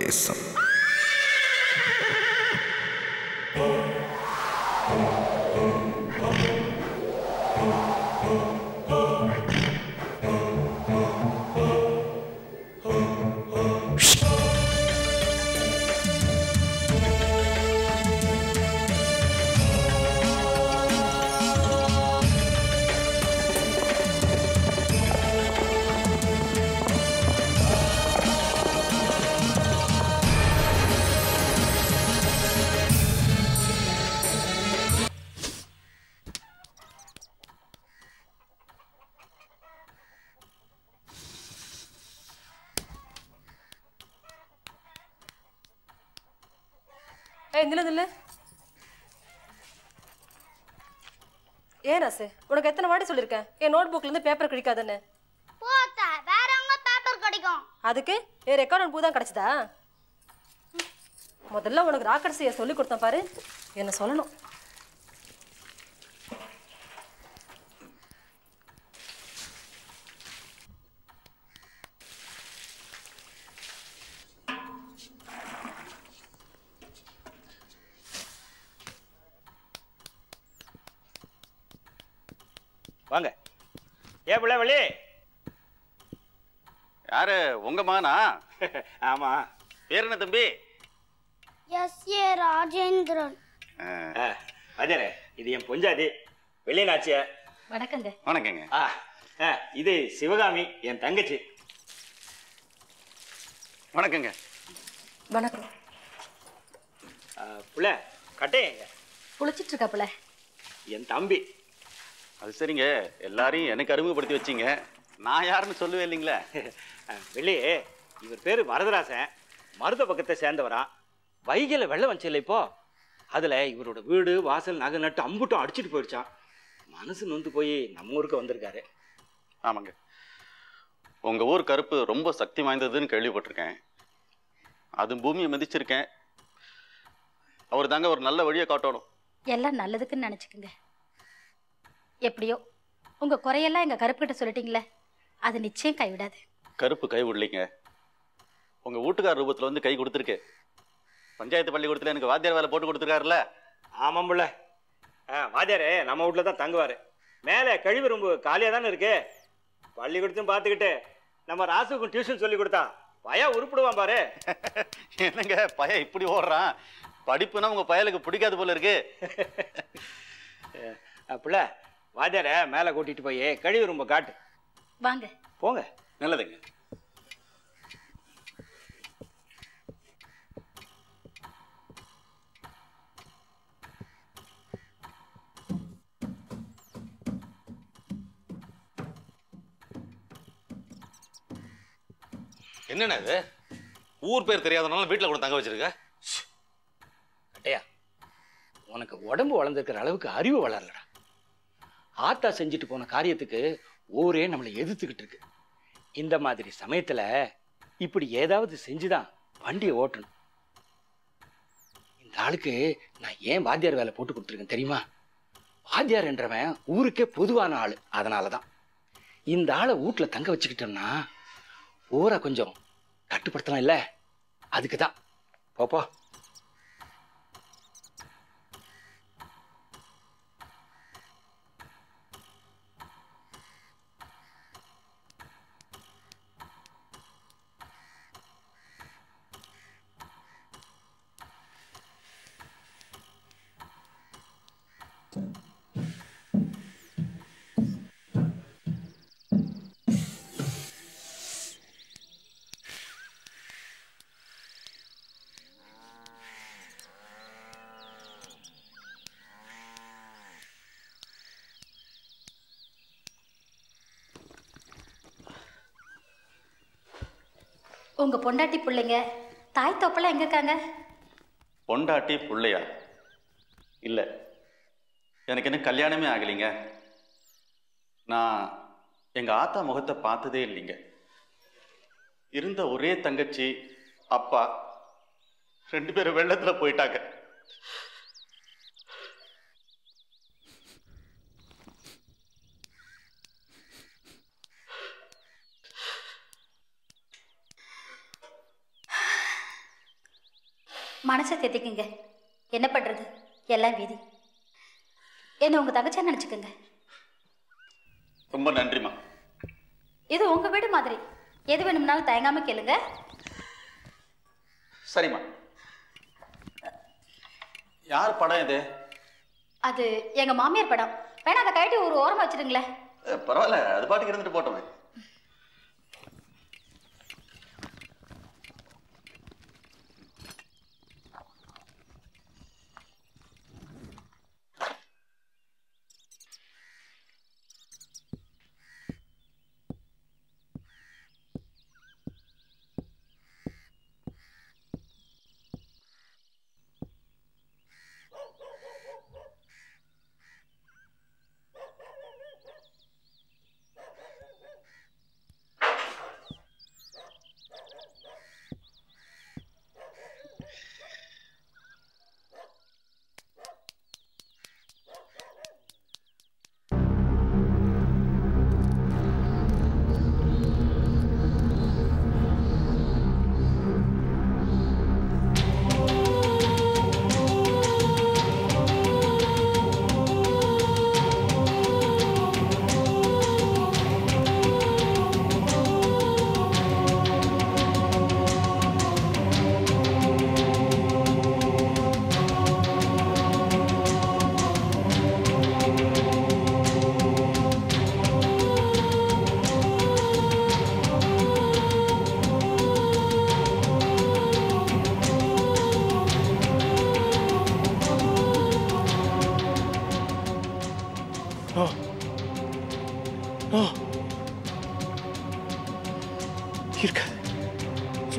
தேசம். ஏன் ராசு, உனக்கு எத்தனை வாட்டி சொல்லிருக்கேன் என் நோட் புக்ல இருந்து பேப்பர் கிடைக்காதுன்னு? வேற எங்க பேப்பர் கிடைக்கும்? அதுக்கு என் ரெக்கார்ட் பூ தான் கிடைச்சதா? முதல்ல உனக்கு ராக்கெட் செய்ய சொல்லி கொடுத்தேன் பாரு, என்ன சொல்லணும். வாங்க. ஏ பிள்ளை வழி. யாரு உங்க மகனா? ஆமா. பேர் என்ன தம்பி? எஸ்.ஏ. ராஜேந்திரன். அஜரே, இது என் பொஞ்சாதி வெளிநாச்சிய. வணக்கங்க. வணக்கங்க. இது சிவகாமி என் தங்கச்சி. வணக்கங்க. வணக்கம். புள்ள கட்டையங்க குளிச்சிட்டு இருக்கா புள்ள? என் தம்பி. அது சரிங்க, எல்லாரையும் எனக்கு அறிமுகப்படுத்தி வச்சிங்க. நான் யாருன்னு சொல்லுவேன் இல்லைங்களா? வெள்ளி, இவர் பேரு வரதராசன், மருத பக்கத்தை சேர்ந்தவரா. வைகையில வெள்ளம் வந்துச்சு இல்லை இப்போ, அதுல இவரோட வீடு வாசல் நகை நட்டு அம்புட்டும் அடிச்சுட்டு போயிடுச்சான். மனசு நொந்து போய் நம்ம ஊருக்கு வந்திருக்காரு. ஆமாங்க, உங்க ஊர் கருப்பு ரொம்ப சக்தி வாய்ந்ததுன்னு கேள்விப்பட்டிருக்கேன். அது பூமியை மிதிச்சிருக்கேன். அவர் தாங்க ஒரு நல்ல வழியை காட்டணும். எல்லாம் நல்லதுக்குன்னு நினச்சிக்கோங்க. எப்படியோ உங்க குறையெல்லாம் எங்க கருப்பு கிட்ட சொல்லிட்டீங்களே, அது நிச்சயம் கைவிடாது. கருப்பு கை விடலைங்க. உங்க வீட்டுக்கார ரூபத்துல வந்து கை கொடுத்துருக்கு. பஞ்சாயத்து பள்ளிக்கூடத்துல எனக்கு வாத்தியார் வேலை போட்டு கொடுத்துருக்காருல்ல? ஆமாம் புள்ள. வாத்தியாரே நம்ம வீட்டில் தான் தங்குவார். மேலே கழிவு ரொம்ப காலியாக தானே இருக்கு. பள்ளிக்கூடத்தையும் பார்த்துக்கிட்டு நம்ம ராசுக்கும் டியூஷன் சொல்லி கொடுத்தா பய உருப்பிடுவான் பாரு. என்னங்க பையன் இப்படி ஓடுறான்? படிப்புனா உங்க பயலுக்கு பிடிக்காது போல இருக்கு. புள்ள, வாத்தியார மேலே கூட்டிட்டு போய் கழிவு ரொம்ப காட்டு. வாங்க போங்க. நல்லதுங்க. என்னண்ணா இது? ஊர் பேர் தெரியாதனால வீட்டில் கூட தங்க வச்சிருக்க? கட்டையா, உனக்கு உடம்பு வளர்ந்துருக்கிற அளவுக்கு அறிவு வளரலடா. ஆத்தா செஞ்சுட்டு போன காரியத்துக்கு ஊரே நம்மளை எதிர்த்துக்கிட்டு இருக்கு. இந்த மாதிரி சமயத்துல இப்படி ஏதாவது செஞ்சுதான் வண்டியை ஓட்டணும். இந்த ஆளுக்கு நான் ஏன் வாத்தியார் வேலை போட்டு கொடுத்துருக்கேன் தெரியுமா? வாத்தியார் என்றவன் ஊருக்கே பொதுவான ஆளு. அதனாலதான் இந்த ஆளை வீட்டுல தங்க வச்சுக்கிட்டோம்னா ஊரை கொஞ்சம் கட்டுப்படுத்தலாம் இல்ல? அதுக்குதான். போப்போ. உங்க பொண்டாட்டி பிள்ளைங்க தாய் தோப்பெல்லாம் எங்க இருக்காங்க? பொண்டாட்டி பிள்ளையா? இல்லை, எனக்கு என்ன கல்யாணமே ஆகலைங்க. நான் எங்க ஆத்தா முகத்தை பார்த்ததே இல்லைங்க. இருந்த ஒரே தங்கச்சி அப்பா 2 பேரும் வெள்ளத்துல போயிட்டாங்க. மனசை தேத்திக்குங்க. என்ன பண்றது, எல்லாம் வீதி. என்ன உங்க தங்கச்சா நினைச்சுக்கோங்க. ரொம்ப நன்றிம்மா. இது உங்க வீடு மாதிரி, எது வேணும்னாலும் தயங்காம கேளுங்க. சரிம்மா. யார் படம் இது? அது எங்க மாமியார் படம். வேணா அதை கழட்டி ஒரு ஓரமா வச்சிருங்களேன். பரவாயில்ல, அது பாட்டுக்கு இருந்துட்டு போட்டோமே.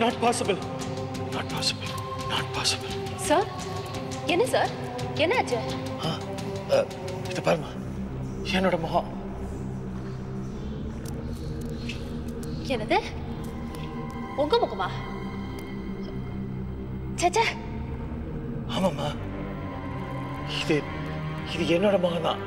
Not possible. Not possible. Not possible. Sir, என்ன சார், என்னாச்சு? இது பாருமா, என்னோட முகம். என்னது, உங்க முகமா? சச்சா. ஆமாம்மா, இது என்னோட முகம் தான்.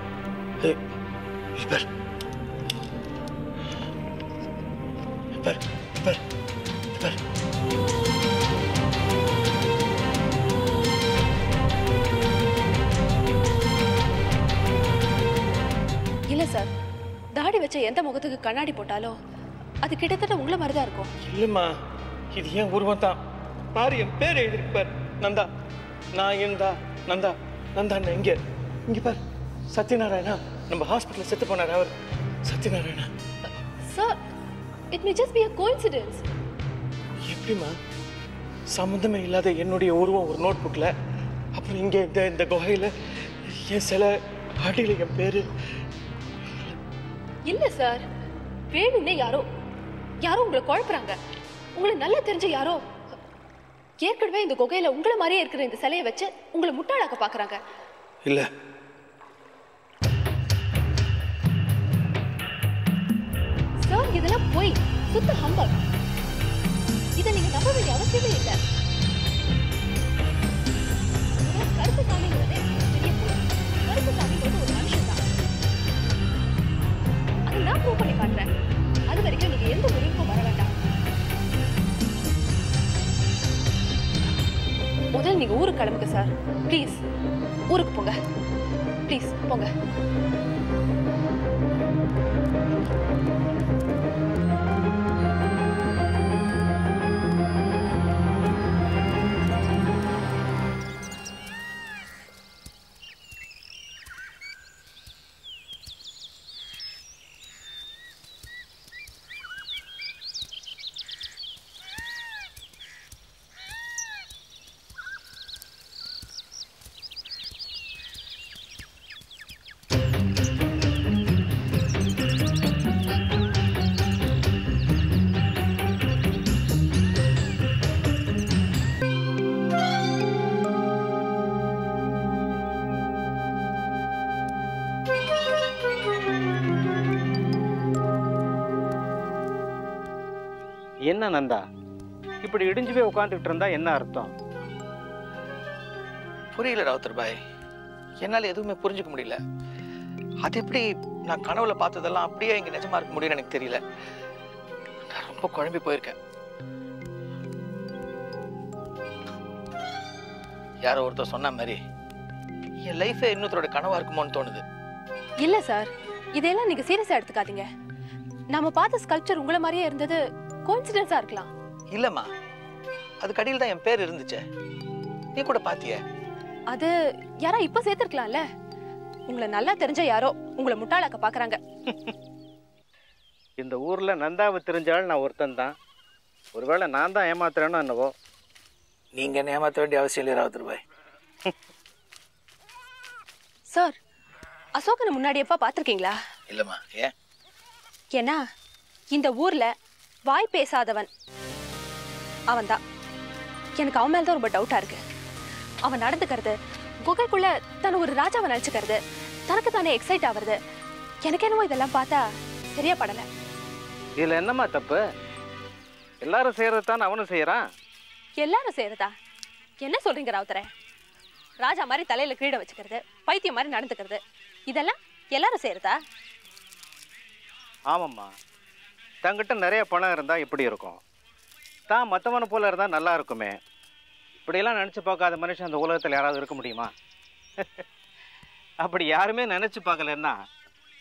இல்ல சார், தாடி வச்ச எந்த முகத்துக்கு கண்ணாடி போட்டாலும் அது கிட்டத்தட்ட உங்களை மாதிரி தான் இருக்கும். இல்லம்மா, இது ஏன் உருவம் தான். பாரு, என் பேர் எழுதிருப்பார், நந்தா. நான் இருந்தா நந்தா, நந்தா இங்க பாரு, சத்யநாராயணா. நம்ம ஹாஸ்பிட்டல் செத்து போனார் அவர், Satyanarayana. Sir, it may just be a coincidence. எப்படிமா சம்பந்தமே இல்லாத என்னுடைய உருவம் ஒரு நோட் புக்ல, அப்புறம் இங்க இந்த குகையில என் சில அடியில என் பேரு. இல்ல சார், வேணும்னே யாரோ உங்களை குழப்புறாங்க. உங்களை நல்லா தெரிஞ்ச யாரோ ஏற்கனவே இந்த குகையில உங்களை மாதிரியே இருக்கிற இந்த சிலையை வச்சு உங்களை முட்டாளாக்க பாக்குறாங்க. இல்ல, சார், இதெல்லாம் போய் சுத்த ஹம்பக். இதை நீங்க நம்ப வேண்டிய அவசியமே இல்லை. கருப்பு சாமிங்கிறதே பெரிய பொருள். கருப்பு சாமிங்கிறது ஒரு மனுஷன் தான். அதை நான் ப்ரூவ் பண்ணி காட்டுறேன். அது வரைக்கும் நீங்க எந்த முடிவுக்கும் வர வேண்டாம். முதல்ல நீங்க ஊருக்கு கிளம்புங்க சார். ப்ளீஸ் ஊருக்கு போங்க. ப்ளீஸ் போங்க. என்ன நந்தா, இப்படி இடிஞ்சு போய் உட்காந்துக்கிட்டு இருந்தா என்ன அர்த்தம்? புரியல ராவுத்தர் பாய், என்னால எதுவுமே புரிஞ்சுக்க முடியல. அது எப்படி நான் கனவுல பார்த்ததெல்லாம் அப்படியே இங்க நிஜமா இருக்க முடியும்னு எனக்கு தெரியல. நான் ரொம்ப குழம்பி போயிருக்கேன். யாரோ ஒருத்தர் சொன்ன மாதிரி என் லைஃபே இன்னொருத்தரோட கனவா இருக்குமோன்னு தோணுது. இல்ல சார், இதெல்லாம் நீங்க சீரியஸா எடுத்துக்காதீங்க. நாம பார்த்த ஸ்கல்ப்சர் உங்களை மாதிரியே இருந்தது கோஇன்சிடென்ஸா இருக்கலாம். இல்லம்மா, அது கடையில் தான் என் பேர் இருந்துச்சே, நீ கூட பாத்திய. அது யாரா இப்ப சேர்த்திருக்கலாம்ல. உங்களை நல்லா தெரிஞ்ச யாரோ உங்களை முட்டாளாக்க பாக்குறாங்க. இந்த ஊரில் நந்தாவை தெரிஞ்சாலும் நான் ஒருத்தன் தான். ஒருவேளை நான் தான் ஏமாத்துறேன்னு என்னவோ. நீங்க என்ன ஏமாத்த வேண்டிய அவசியம் இல்லை ராவுத்தர் பாய். சார், அசோகனை முன்னாடி எப்ப பாத்திருக்கீங்களா? இல்லம்மா. ஏன்? ஏன்னா இந்த ஊர்ல வாய் பேசாதவன் அவன்தான். எனக்கு அவன் மேலதான் ரொம்ப டவுட்டா இருக்கு. அவன் நடந்துக்கிறது, குகைக்குள்ள தன்னை ஒரு ராஜாவை நினைச்சுக்கிறது, தனக்கு தானே எக்ஸைட் ஆகுறது, எனக்கு என்னவோ இதெல்லாம் பார்த்தா சரியா படல. இதில் என்னம்மா தப்பு? எல்லாரும் செய்யறது தான் அவனும் செய்யறான். எல்லாரும் செய்யறதா? என்ன சொல்றீங்க ராவுத்தரே? ராஜா மாதிரி தலையில கிரீடம் வச்சுக்கிறது, பைத்தியம் மாதிரி நடந்துக்கிறது, இதெல்லாம் எல்லாரும் செய்யறதா? ஆமாம்மா, தங்கிட்ட நிறைய பணம் இருந்தால் எப்படி இருக்கும்? தான் மற்றவனை போல இருந்தால் நல்லா இருக்குமே. இப்படியெல்லாம் நினச்சி பார்க்காத மனுஷன் அந்த உலகத்தில் யாராவது இருக்க முடியுமா? அப்படி யாருமே நினச்சி பார்க்கலன்னா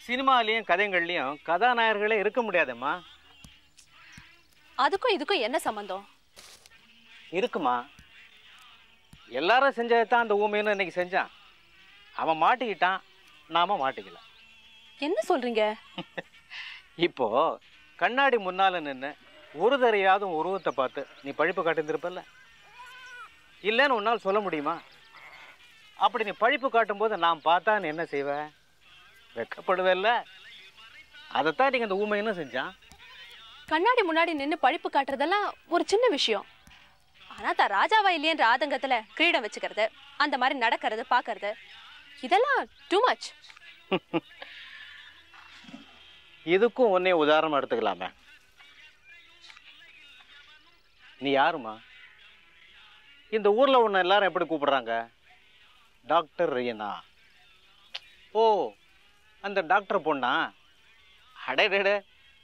சினிமாலேயும் கதைகள்லையும் கதாநாயகர்களே இருக்க முடியாதும்மா. அதுக்கும் இதுக்கும் என்ன சம்பந்தம் இருக்குமா? எல்லாரும் செஞ்சதான் அந்த ஊமைன்னு இன்னைக்கு செஞ்சான். அவன் மாட்டிக்கிட்டான், நாம மாட்டிக்கல. என்ன சொல்றீங்க? இப்போ கண்ணாடி முன்னால நின்று ஒரு தரையாவது உருவத்தை பார்த்து நீ பழிப்பு காட்டியிருந்திருப்பல்ல? இல்லைன்னு உன்னால் சொல்ல முடியுமா? அப்படி நீ பழிப்பு காட்டும்போது நான் பார்த்தா நீ என்ன செய்வ? வெட்கப்படுவேல்ல? அதைத்தான் நீங்க அந்த ஊமைன்னு செஞ்சான். கண்ணாடி முன்னாடி நின்று பழிப்பு காட்டுறதெல்லாம் ஒரு சின்ன விஷயம். ஆனா தான் ராஜாவா இல்லையன்ற ஆதங்கத்துல கிரீடம் வச்சுக்கிறது, அந்த மாதிரி நடக்கிறது பாக்குறது, இதெல்லாம் டூ மச். இதுக்கும் ஒன்னே உதாரணம் எடுத்துக்கலாமே. நீ யாருமா? இந்த ஊர்ல உன்னை எல்லாரும் எப்படி கூப்பிடுறாங்க? டாக்டர் ரீனா. ஓ, அந்த டாக்டர் பொண்ணா? அடேடே,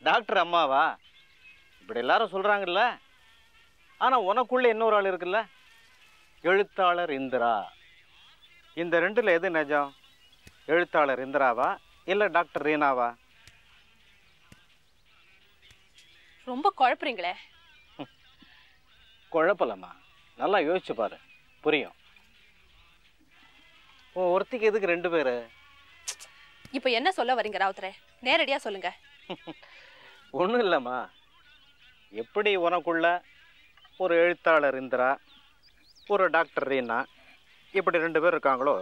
டாக்டர் அம்மாவா? இப்படி எல்லாரும் சொல்றாங்கல்ல. ஆனா உனக்குள்ள இன்னொரு ஆள் இருக்குல்ல, எழுத்தாளர் இந்திரா. இந்த ரெண்டுல எது நிஜம்? எழுத்தாளர் இந்திராவா இல்ல டாக்டர் ரீனாவா? ரொம்ப குழப்பறீங்களே. குழப்பலம்மா, நல்லா யோசிச்சு பாரு, புரியும். ஒருத்திக்கு எதுக்கு ரெண்டு பேரு? இப்ப என்ன சொல்ல வரீங்க ராவுத்தரே? நேரடியா சொல்லுங்க. ஒன்றும் இல்லைம்மா, எப்படி உனக்குள்ள ஒரு எழுத்தாளர் இந்திரா, ஒரு டாக்டர் ரீனா, இப்படி ரெண்டு பேர் இருக்காங்களோ,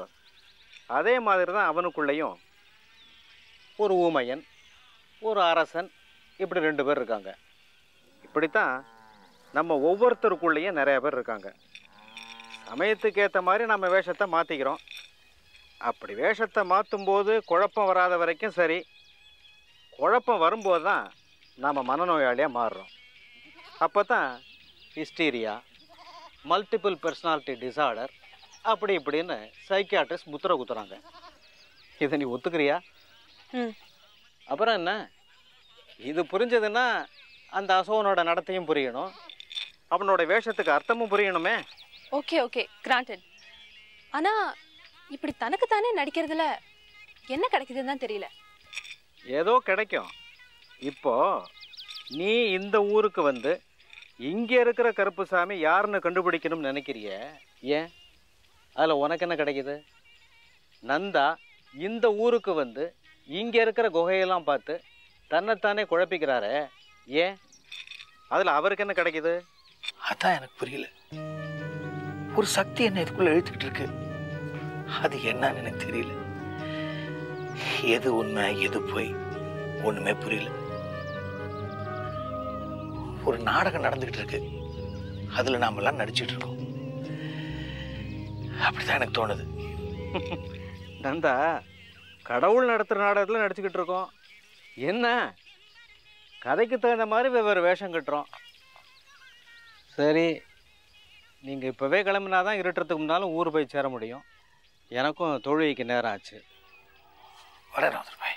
அதே மாதிரி தான் அவனுக்குள்ளேயும் ஒரு ஊமையன், ஒரு அரசன், இப்படி ரெண்டு பேர் இருக்காங்க. இப்படித்தான் நம்ம ஒவ்வொருத்தருக்குள்ளேயும் நிறைய பேர் இருக்காங்க. சமயத்துக்கு ஏற்ற மாதிரி நம்ம வேஷத்தை மாற்றிக்கிறோம். அப்படி வேஷத்தை மாற்றும்போது குழப்பம் வராத வரைக்கும் சரி. குழப்பம் வரும்போது தான் நாம் மனநோயாளியாக மாறுறோம். அப்போ தான் ஹிஸ்டீரியா, மல்டிபிள் பர்சனாலிட்டி டிசார்டர், அப்படி இப்படின்னு சைக்கியாட்ரிஸ்ட் முத்திரை குத்துறாங்க. இதை நீ ஒத்துக்கிறியா? அப்புறம் என்ன? இது புரிஞ்சதுன்னா அந்த அசோகனோட நடத்தையும் புரியணும், அவனோட வேஷத்துக்கு அர்த்தமும் புரியணுமே. Okay okay, granted. ஆனா இப்படி தனக்கு தானே நடிக்கிறதுல என்ன கிடைக்குதுன்னு தான் தெரியல. ஏதோ கிடைக்கும். இப்போ நீ இந்த ஊருக்கு வந்து இங்க இருக்கிற கருப்புசாமி யாருன்னு கண்டுபிடிக்கணும்னு நினைக்கிறிய. ஏன்? அதில் உனக்கு என்ன கிடைக்குது? நந்தா இந்த ஊருக்கு வந்து இங்க இருக்கிற குகையெல்லாம் பார்த்து தன்னைத்தானே குழப்பிக்கிறாரு. ஏன்? அதில் அவருக்கு என்ன கிடைக்குது? அதான் எனக்கு புரியல. ஒரு சக்தி என்ன இதுக்குள்ள இழுத்துக்கிட்டு இருக்கு. அது என்னன்னு எனக்கு தெரியல. எது உண்மை எது போய் ஒண்ணுமே புரியல. ஒரு நாடகம் நடந்துகிட்டு இருக்கு, அதுல நாம எல்லாம் நடிச்சுட்டு இருக்கோம். அப்படிதான் எனக்கு தோணுது. நந்தா, கடவுள் நடத்துகிற நாடகத்தில் நடிச்சுக்கிட்டு இருக்கோம். என்ன, கதைக்கு தகுந்த மாதிரி வெவ்வேறு வேஷம் கட்டுறோம். சரி, நீங்கள் இப்போவே கிளம்புனாதான் இருட்டுறதுக்கு முன்னாலும் ஊர் போய் சேர முடியும். எனக்கும் தொழுகைக்கு நேரம் ஆச்சு. வரேன் பாய்.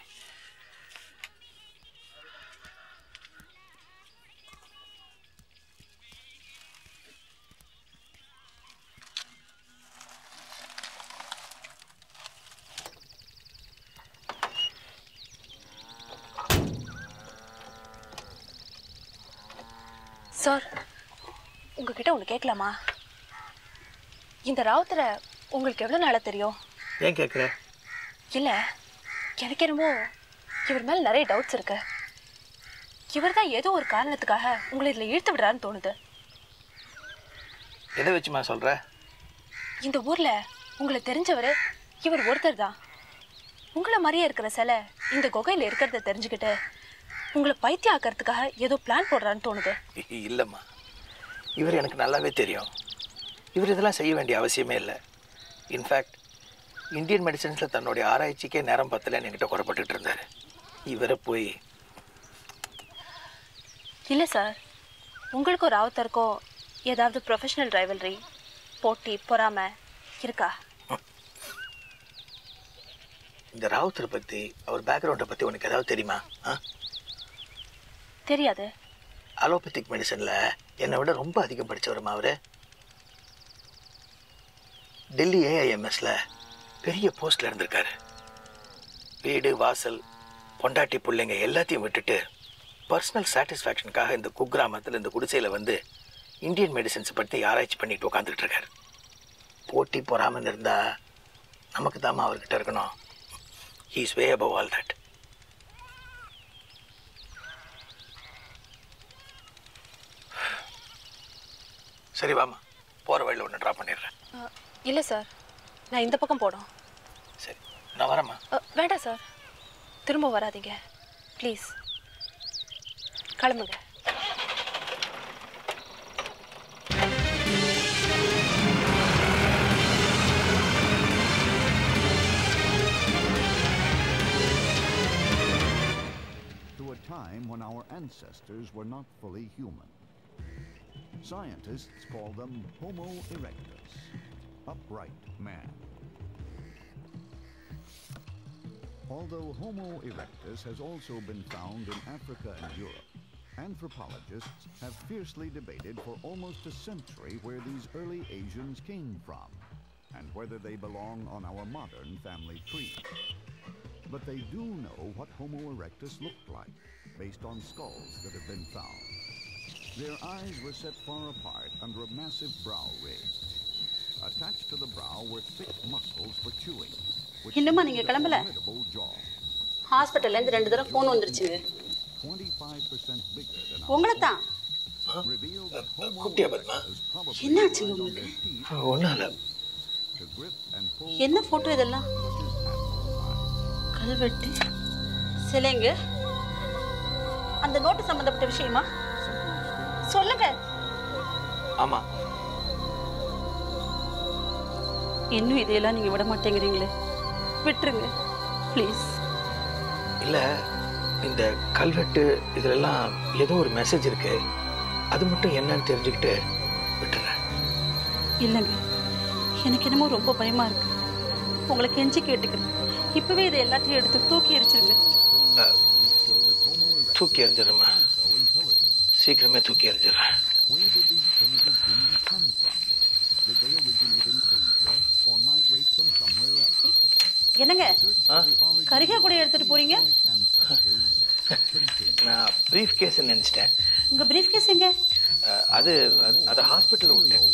சார், உங்ககிட்ட ஒன்று கேட்கலாமா? இந்த ராவுத்தரை உங்களுக்கு எவ்வளோ நாளாக தெரியும்? ஏன் கேட்குற? இல்லை, எனக்கு என்னமோ இவர் மேலே நிறைய டவுட்ஸ் இருக்கு. இவர் தான் ஏதோ ஒரு காரணத்துக்காக உங்களை இதில் இழுத்து விடுறாருன்னு தோணுது. எதை வச்சுமா சொல்கிற? இந்த ஊரில் உங்களை தெரிஞ்சவர் இவர் ஒருத்தர் தான். உங்களை மாதிரியே இருக்கிற சிலை இந்த குகையில் இருக்கிறத தெரிஞ்சுக்கிட்டு உங்களை பைத்தியம் ஆக்கிறதுக்காக ஏதோ பிளான் போடுறான்னு தோணுது. இல்லைம்மா, இவர் எனக்கு நல்லாவே தெரியும். இவர் இதெல்லாம் செய்ய வேண்டிய அவசியமே இல்லை. இன்ஃபேக்ட் இந்தியன் மெடிசன்ஸில் தன்னுடைய ஆராய்ச்சிக்கே நேரம் பத்தலைன்னு என்கிட்ட குறைப்பட்டு இருந்தார். இவரை போய் இல்லை சார், உங்களுக்கும் ராவுத்தருக்கும் ஏதாவது ப்ரொஃபஷனல் ரைவல்ரி, போட்டி, பொறாமை இருக்கா? இந்த ராவுத்தரை பற்றி, அவர் பேக்ரவுண்டை பற்றி உனக்கு ஏதாவது தெரியுமா? தெரியாது. அலோபதிக் மெடிசனில் என்னை விட ரொம்ப அதிகம் படித்தவருமா அவர். டெல்லி ஏஐஎம்எஸ்ல பெரிய போஸ்டில் இருந்திருக்காரு. வீடு வாசல் பொண்டாட்டி பிள்ளைங்க எல்லாத்தையும் விட்டுட்டு பர்சனல் சாட்டிஸ்ஃபேக்ஷனுக்காக இந்த குக்கிராமத்தில் இந்த குடிசையில் வந்து இந்தியன் மெடிசன்ஸை பற்றி ஆராய்ச்சி பண்ணிட்டு உட்காந்துட்டு இருக்காரு. போட்டி பொறாமல் இருந்தால் நமக்கு தாமா அவர்கிட்ட இருக்கணும். He is way above all that. சரி வாமா, போகிற வழியில் ஒன்று ட்ராப் பண்ணிடுறேன். இல்லை சார், நான் இந்த பக்கம் போடும். சரி, நான் வரேம்மா. வேண்டாம் சார், திரும்ப வராதீங்க ப்ளீஸ். கிளம்புங்க. To a time when our ancestors were not fully human. Scientists call them Homo erectus, upright man. Although Homo erectus has also been found in Africa and Europe, anthropologists have fiercely debated for almost a century where these early Asians came from and whether they belong on our modern family tree. But they do know what Homo erectus looked like based on skulls that have been found. Their eyes were set far apart under a massive brow ridge. Attached to the brow were thick muscles for chewing. இன்னுமா நீங்க கிளம்பல? ஹாஸ்பிடல்ல இருந்து 2 தடவை phone வந்துருச்சுங்க. 25% bigger than உங்களை தான். குட்டியா பத்மா, என்னாச்சுங்க உங்களுக்கு? ஒன்றும் இல்லை. என்ன போட்டோ இதெல்லாம்? கல்வெட்டு சிலைங்க. அந்த நோட்டு சம்பந்தப்பட்ட விஷயமா? சொல்லுங்க. ஆமா. இன்னும் இதையெல்லாம் நீங்க விட மாட்டேங்கிறீங்களே, விட்டுருங்க ப்ளீஸ். இல்லை, இந்த கல்வெட்டு இதிலெல்லாம் ஏதோ ஒரு மெசேஜ் இருக்கு. அது மட்டும் என்னன்னு தெரிஞ்சுக்கிட்டு விட்டுறேன். இல்லைங்க, எனக்கு என்னமோ ரொம்ப பயமா இருக்கு. உங்களை கெஞ்சி கேட்டுக்கிறேன், இப்பவே இதை எல்லாத்தையும் எடுத்து தூக்கி எரிச்சிருங்க. தூக்கி எறிஞ்சிடுறேம்மா, சீக்கிரமே தூக்கி எறிஞ்சிடுறேன். என்னங்க கரிகா கூட எடுத்துட்டு போறீங்க? நான் பிரீஃப் கேஸ் நினைச்சிட்டேன். உங்க பிரீஃப் கேஸ் எங்க? அது ஹாஸ்பிட்டல் விட்டேன்.